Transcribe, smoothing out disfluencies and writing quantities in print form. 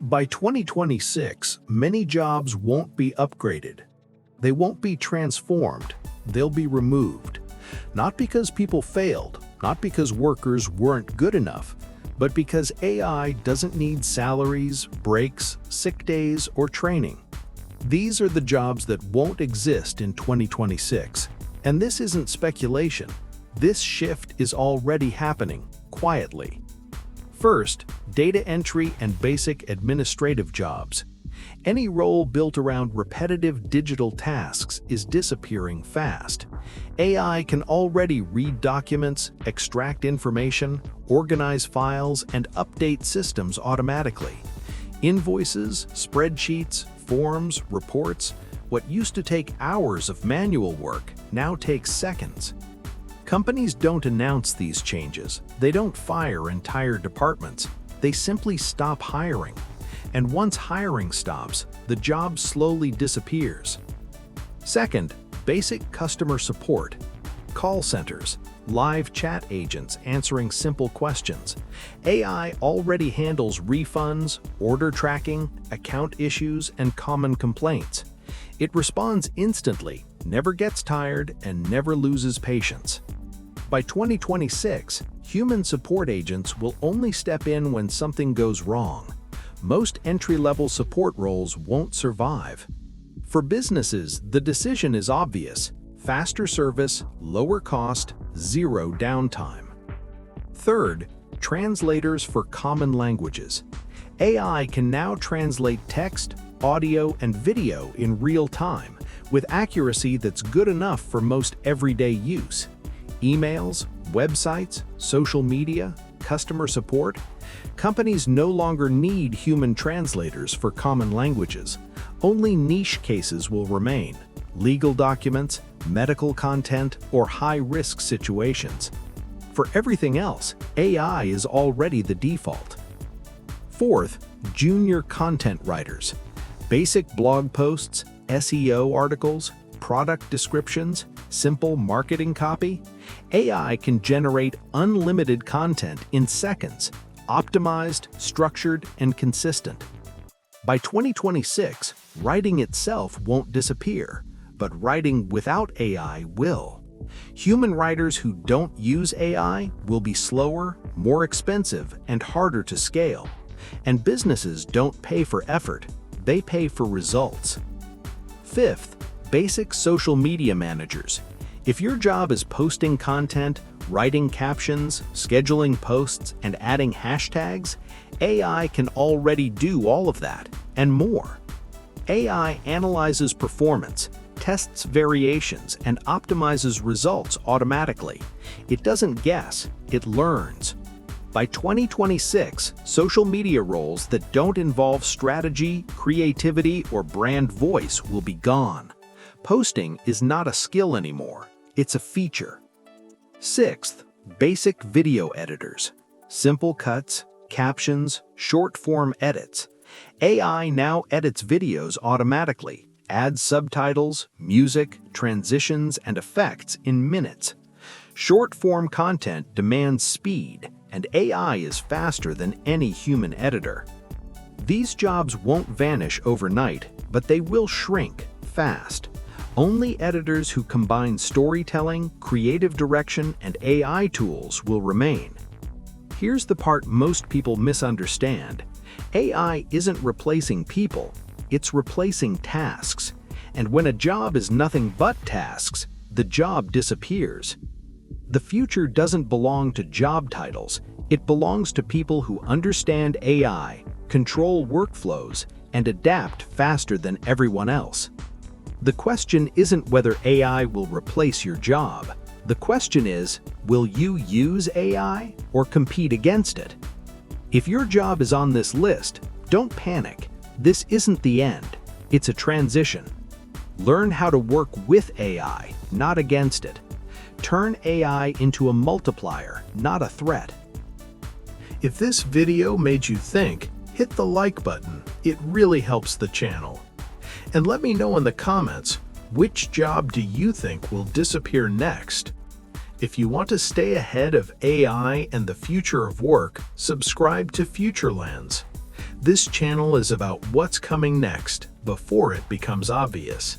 By 2026, many jobs won't be upgraded. They won't be transformed, they'll be removed. Not because people failed, not because workers weren't good enough, but because AI doesn't need salaries, breaks, sick days, or training. These are the jobs that won't exist in 2026. And this isn't speculation. This shift is already happening, quietly. First, data entry and basic administrative jobs. Any role built around repetitive digital tasks is disappearing fast. AI can already read documents, extract information, organize files, and update systems automatically. Invoices, spreadsheets, forms, reports, what used to take hours of manual work now takes seconds. Companies don't announce these changes. They don't fire entire departments. They simply stop hiring. And once hiring stops, the job slowly disappears. Second, basic customer support. Call centers, live chat agents answering simple questions. AI already handles refunds, order tracking, account issues, and common complaints. It responds instantly, never gets tired, and never loses patience. By 2026, human support agents will only step in when something goes wrong. Most entry-level support roles won't survive. For businesses, the decision is obvious: faster service, lower cost, zero downtime. Third, translators for common languages. AI can now translate text, audio, and video in real time, with accuracy that's good enough for most everyday use. Emails, websites, social media, customer support. Companies no longer need human translators for common languages. Only niche cases will remain: legal documents, medical content, or high-risk situations. For everything else, AI is already the default. Fourth, junior content writers. Basic blog posts, SEO articles, product descriptions, simple marketing copy. AI can generate unlimited content in seconds, optimized, structured, and consistent. By 2026, writing itself won't disappear, but writing without AI will. Human writers who don't use AI will be slower, more expensive, and harder to scale. And businesses don't pay for effort, they pay for results. Fifth, basic social media managers. If your job is posting content, writing captions, scheduling posts, and adding hashtags, AI can already do all of that, and more. AI analyzes performance, tests variations, and optimizes results automatically. It doesn't guess, it learns. By 2026, social media roles that don't involve strategy, creativity, or brand voice will be gone. Posting is not a skill anymore, it's a feature. Sixth, basic video editors. Simple cuts, captions, short-form edits. AI now edits videos automatically, adds subtitles, music, transitions, and effects in minutes. Short-form content demands speed, and AI is faster than any human editor. These jobs won't vanish overnight, but they will shrink fast. Only editors who combine storytelling, creative direction, and AI tools will remain. Here's the part most people misunderstand. AI isn't replacing people, it's replacing tasks. And when a job is nothing but tasks, the job disappears. The future doesn't belong to job titles, it belongs to people who understand AI, control workflows, and adapt faster than everyone else. The question isn't whether AI will replace your job. The question is, will you use AI or compete against it? If your job is on this list, don't panic. This isn't the end. It's a transition. Learn how to work with AI, not against it. Turn AI into a multiplier, not a threat. If this video made you think, hit the like button. It really helps the channel. And let me know in the comments, which job do you think will disappear next? If you want to stay ahead of AI and the future of work, subscribe to Futurelands. This channel is about what's coming next before it becomes obvious.